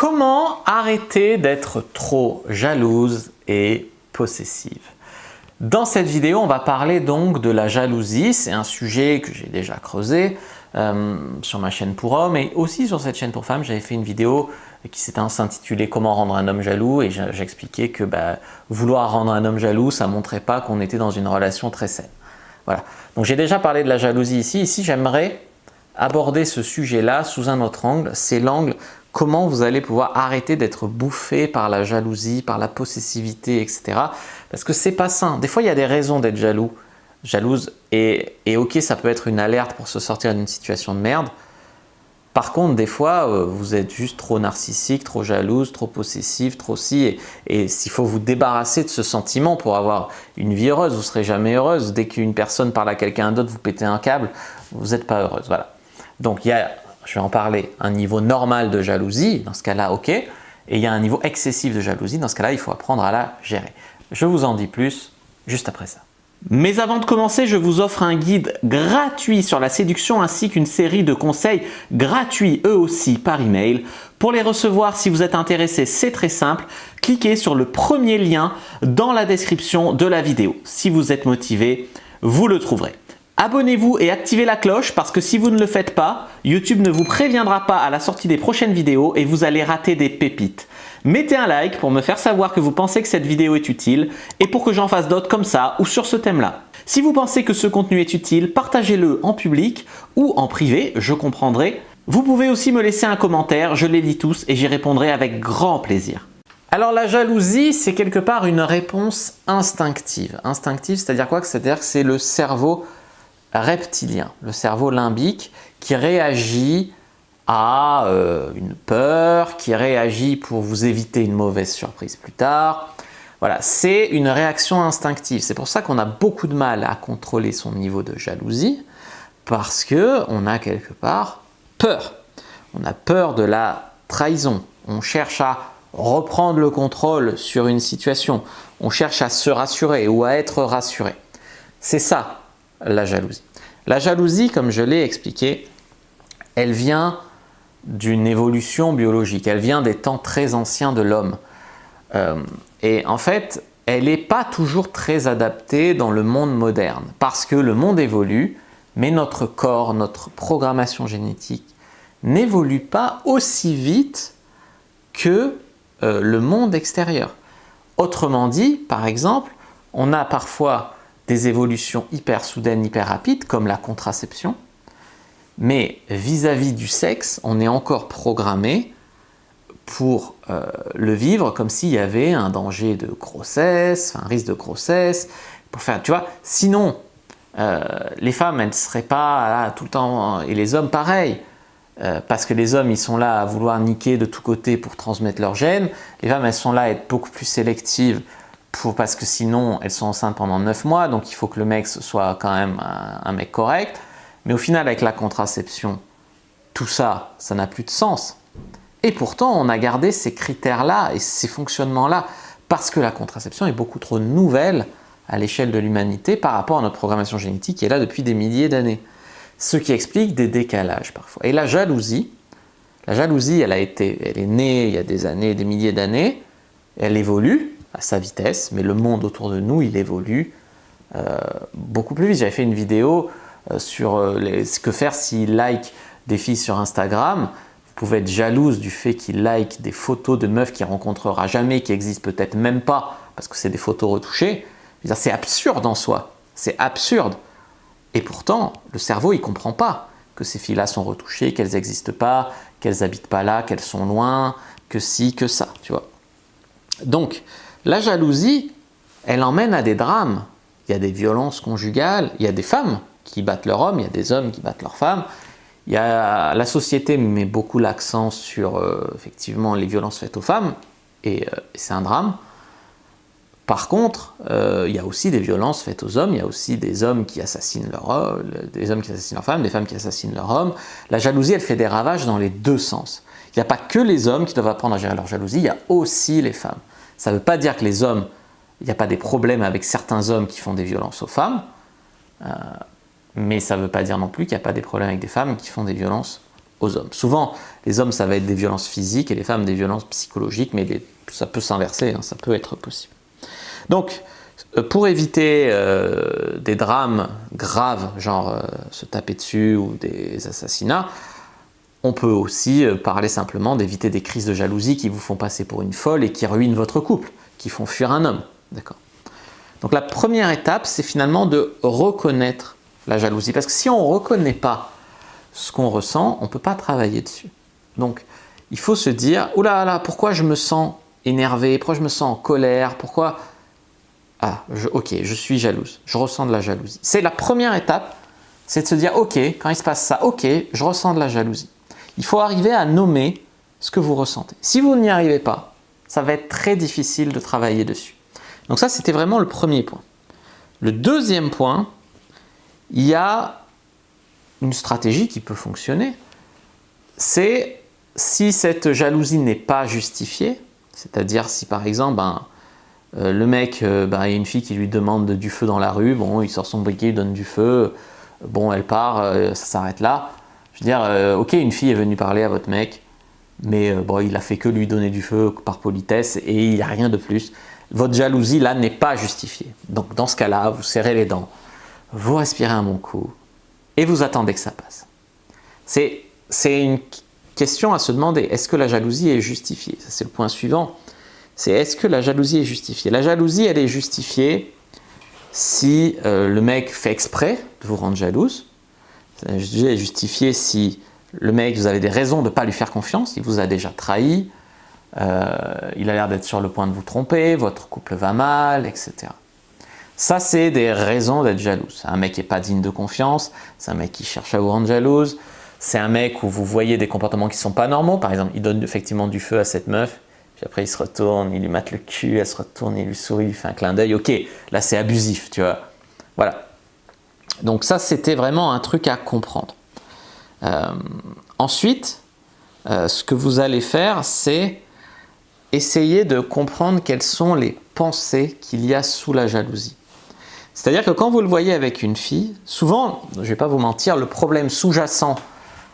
Comment arrêter d'être trop jalouse et possessive? Dans cette vidéo, on va parler donc de la jalousie. C'est un sujet que j'ai déjà creusé sur ma chaîne pour hommes et aussi sur cette chaîne pour femmes. J'avais fait une vidéo qui s'était intitulée « Comment rendre un homme jaloux » et j'expliquais que vouloir rendre un homme jaloux, ça ne montrait pas qu'on était dans une relation très saine. Voilà. Donc j'ai déjà parlé de la jalousie ici. Ici, j'aimerais aborder ce sujet-là sous un autre angle. C'est l'angle comment vous allez pouvoir arrêter d'être bouffé par la jalousie, par la possessivité, etc. Parce que c'est pas sain. Des fois, il y a des raisons d'être jalouse, et ok, ça peut être une alerte pour se sortir d'une situation de merde. Par contre, des fois, vous êtes juste trop narcissique, trop jalouse, trop possessive, trop si, et s'il faut vous débarrasser de ce sentiment pour avoir une vie heureuse, vous ne serez jamais heureuse. Dès qu'une personne parle à quelqu'un d'autre, vous pétez un câble, vous n'êtes pas heureuse. Voilà. Donc, il y a, je vais en parler, un niveau normal de jalousie, dans ce cas-là, ok, et il y a un niveau excessif de jalousie, dans ce cas-là, il faut apprendre à la gérer. Je vous en dis plus juste après ça. Mais avant de commencer, je vous offre un guide gratuit sur la séduction ainsi qu'une série de conseils gratuits eux aussi par email. Pour les recevoir, si vous êtes intéressé, c'est très simple. Cliquez sur le premier lien dans la description de la vidéo. Si vous êtes motivé, vous le trouverez. Abonnez-vous et activez la cloche parce que si vous ne le faites pas, YouTube ne vous préviendra pas à la sortie des prochaines vidéos et vous allez rater des pépites. Mettez un like pour me faire savoir que vous pensez que cette vidéo est utile et pour que j'en fasse d'autres comme ça ou sur ce thème-là. Si vous pensez que ce contenu est utile, partagez-le en public ou en privé, je comprendrai. Vous pouvez aussi me laisser un commentaire, je les lis tous et j'y répondrai avec grand plaisir. Alors la jalousie, c'est quelque part une réponse instinctive. Instinctive, c'est-à-dire quoi? C'est-à-dire que c'est le cerveau reptilien, le cerveau limbique qui réagit à une peur, qui réagit pour vous éviter une mauvaise surprise plus tard. Voilà, c'est une réaction instinctive. C'est pour ça qu'on a beaucoup de mal à contrôler son niveau de jalousie parce qu'on a quelque part peur. On a peur de la trahison. On cherche à reprendre le contrôle sur une situation. On cherche à se rassurer ou à être rassuré. C'est ça, la jalousie. La jalousie, comme je l'ai expliqué, elle vient d'une évolution biologique, elle vient des temps très anciens de l'homme. Et en fait, elle n'est pas toujours très adaptée dans le monde moderne, parce que le monde évolue, mais notre corps, notre programmation génétique n'évolue pas aussi vite que le monde extérieur. Autrement dit, par exemple, on a parfois des évolutions hyper soudaines, hyper rapides, comme la contraception, mais vis-à-vis du sexe, on est encore programmé pour le vivre comme s'il y avait un danger de grossesse, un risque de grossesse, pour faire, tu vois, sinon, les femmes, elles ne seraient pas là tout le temps, et les hommes pareil, parce que les hommes, ils sont là à vouloir niquer de tous côtés pour transmettre leurs gènes, les femmes, elles sont là à être beaucoup plus sélectives, parce que sinon, elles sont enceintes pendant 9 mois, donc il faut que le mec soit quand même un mec correct. Mais au final, avec la contraception, tout ça, ça n'a plus de sens. Et pourtant, on a gardé ces critères-là et ces fonctionnements-là parce que la contraception est beaucoup trop nouvelle à l'échelle de l'humanité par rapport à notre programmation génétique qui est là depuis des milliers d'années. Ce qui explique des décalages parfois. Et la jalousie, elle est née il y a des années, des milliers d'années, elle évolue à sa vitesse, mais le monde autour de nous, il évolue beaucoup plus vite. J'avais fait une vidéo sur ce que faire s'ils like des filles sur Instagram. Vous pouvez être jalouse du fait qu'ils like des photos de meufs qu'il ne rencontrera jamais, qui n'existent peut-être même pas, parce que c'est des photos retouchées. C'est absurde en soi, c'est absurde. Et pourtant, le cerveau, il ne comprend pas que ces filles-là sont retouchées, qu'elles n'existent pas, qu'elles n'habitent pas là, qu'elles sont loin, que ci, que ça, tu vois. Donc, la jalousie, elle emmène à des drames. Il y a des violences conjugales, il y a des femmes qui battent leur homme, il y a des hommes qui battent leurs femmes. La société met beaucoup l'accent sur effectivement les violences faites aux femmes, et c'est un drame. Par contre, il y a aussi des violences faites aux hommes, il y a aussi des hommes qui assassinent des hommes qui assassinent leurs femmes, des femmes qui assassinent leurs hommes. La jalousie, elle fait des ravages dans les deux sens. Il n'y a pas que les hommes qui doivent apprendre à gérer leur jalousie, il y a aussi les femmes. Ça ne veut pas dire que les hommes, il n'y a pas des problèmes avec certains hommes qui font des violences aux femmes, mais ça ne veut pas dire non plus qu'il n'y a pas des problèmes avec des femmes qui font des violences aux hommes. Souvent, les hommes, ça va être des violences physiques et les femmes des violences psychologiques, mais ça peut s'inverser, hein, ça peut être possible. Donc, pour éviter des drames graves, genre se taper dessus ou des assassinats, on peut aussi parler simplement d'éviter des crises de jalousie qui vous font passer pour une folle et qui ruinent votre couple, qui font fuir un homme. D'accord. Donc la première étape, c'est finalement de reconnaître la jalousie. Parce que si on ne reconnaît pas ce qu'on ressent, on ne peut pas travailler dessus. Donc il faut se dire, oh là là, pourquoi je me sens énervé, pourquoi je me sens en colère, pourquoi... Ah, ok, je suis jalouse, je ressens de la jalousie. C'est la première étape, c'est de se dire, ok, quand il se passe ça, ok, je ressens de la jalousie. Il faut arriver à nommer ce que vous ressentez. Si vous n'y arrivez pas, ça va être très difficile de travailler dessus. Donc ça, c'était vraiment le premier point. Le deuxième point, il y a une stratégie qui peut fonctionner, c'est si cette jalousie n'est pas justifiée, c'est-à-dire si par exemple, le mec, il y a une fille qui lui demande du feu dans la rue, bon, il sort son briquet, il donne du feu, bon, elle part, ça s'arrête là. Je veux dire, ok, une fille est venue parler à votre mec, mais bon, il a fait que lui donner du feu par politesse et il n'y a rien de plus. Votre jalousie, là, n'est pas justifiée. Donc, dans ce cas-là, vous serrez les dents, vous respirez un bon coup et vous attendez que ça passe. C'est une question à se demander, est-ce que la jalousie est justifiée? Ça, c'est le point suivant. C'est est-ce que la jalousie est justifiée? La jalousie, elle est justifiée si le mec fait exprès de vous rendre jalouse. La jalousie est justifiée si le mec, vous avez des raisons de ne pas lui faire confiance, il vous a déjà trahi, il a l'air d'être sur le point de vous tromper, votre couple va mal, etc. Ça, c'est des raisons d'être jalouse. C'est un mec qui n'est pas digne de confiance, c'est un mec qui cherche à vous rendre jalouse, c'est un mec où vous voyez des comportements qui ne sont pas normaux. Par exemple, il donne effectivement du feu à cette meuf, puis après il se retourne, il lui mate le cul, elle se retourne, il lui sourit, il lui fait un clin d'œil. Ok, là c'est abusif, tu vois. Voilà. Donc ça, c'était vraiment un truc à comprendre. Ensuite, ce que vous allez faire, c'est essayer de comprendre quelles sont les pensées qu'il y a sous la jalousie. C'est-à-dire que quand vous le voyez avec une fille, souvent, je ne vais pas vous mentir, le problème sous-jacent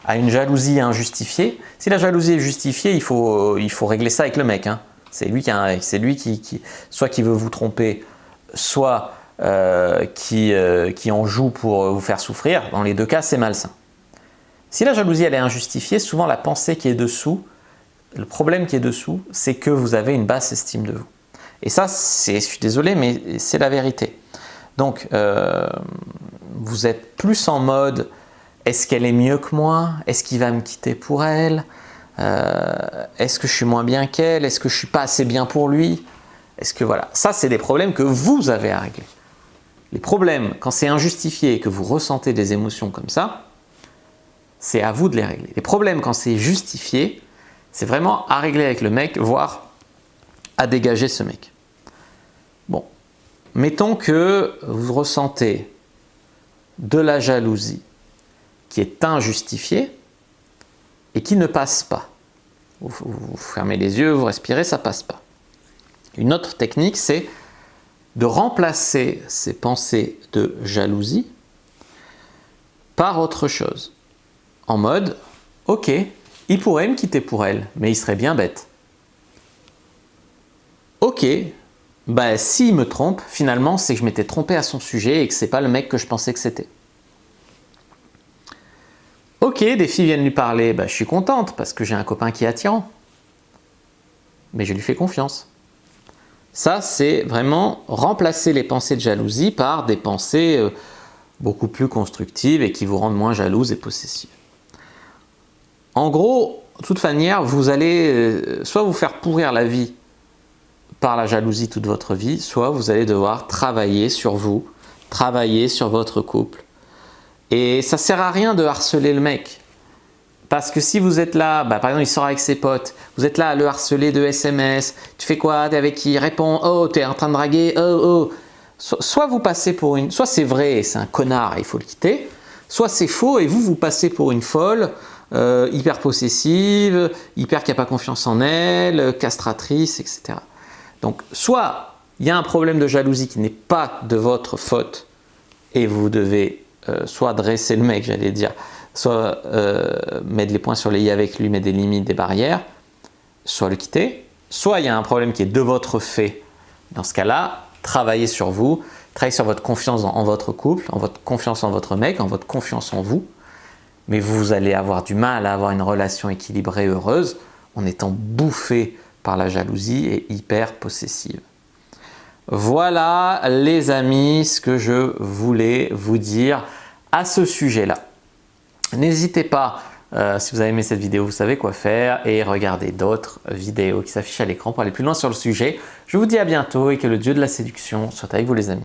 à une jalousie injustifiée, si la jalousie est justifiée, il faut régler ça avec le mec. Hein. C'est lui qui soit qui veut vous tromper, soit qui en joue pour vous faire souffrir. Dans les deux cas, c'est malsain. Si la jalousie elle est injustifiée, souvent la pensée qui est dessous, le problème qui est dessous, c'est que vous avez une basse estime de vous. Et ça, je suis désolé, mais c'est la vérité. Donc, vous êtes plus en mode, est-ce qu'elle est mieux que moi? Est-ce qu'il va me quitter pour elle? Est-ce que je suis moins bien qu'elle? Est-ce que je ne suis pas assez bien pour lui? Est-ce que voilà, ça c'est des problèmes que vous avez à régler. Les problèmes, quand c'est injustifié et que vous ressentez des émotions comme ça, c'est à vous de les régler. Les problèmes, quand c'est justifié, c'est vraiment à régler avec le mec, voire à dégager ce mec. Bon, mettons que vous ressentez de la jalousie qui est injustifiée et qui ne passe pas. Vous fermez les yeux, vous respirez, ça ne passe pas. Une autre technique, c'est de remplacer ces pensées de jalousie par autre chose. En mode, ok, il pourrait me quitter pour elle, mais il serait bien bête. Ok, bah s'il me trompe, finalement, c'est que je m'étais trompé à son sujet et que c'est pas le mec que je pensais que c'était. Ok, des filles viennent lui parler, bah je suis contente parce que j'ai un copain qui est attirant. Mais je lui fais confiance. Ça, c'est vraiment remplacer les pensées de jalousie par des pensées beaucoup plus constructives et qui vous rendent moins jalouse et possessive. En gros, de toute manière, vous allez soit vous faire pourrir la vie par la jalousie toute votre vie, soit vous allez devoir travailler sur vous, travailler sur votre couple. Et ça ne sert à rien de harceler le mec. Parce que si vous êtes là, par exemple il sort avec ses potes, vous êtes là à le harceler de SMS, tu fais quoi, t'es avec qui, réponds, oh t'es en train de draguer, oh. Soit vous passez pour une, soit c'est vrai et c'est un connard et il faut le quitter, soit c'est faux et vous passez pour une folle, hyper possessive, hyper qui n'a pas confiance en elle, castratrice, etc. Donc soit il y a un problème de jalousie qui n'est pas de votre faute et vous devez soit dresser le mec, j'allais dire, soit mettre les points sur les i avec lui, mettre des limites, des barrières, soit le quitter, soit il y a un problème qui est de votre fait. Dans ce cas-là, travaillez sur vous, travaillez sur votre confiance en votre couple, en votre confiance en votre mec, en votre confiance en vous. Mais vous allez avoir du mal à avoir une relation équilibrée, heureuse, en étant bouffé par la jalousie et hyper possessive. Voilà les amis ce que je voulais vous dire à ce sujet-là. N'hésitez pas, si vous avez aimé cette vidéo, vous savez quoi faire et regardez d'autres vidéos qui s'affichent à l'écran pour aller plus loin sur le sujet. Je vous dis à bientôt et que le dieu de la séduction soit avec vous les amis.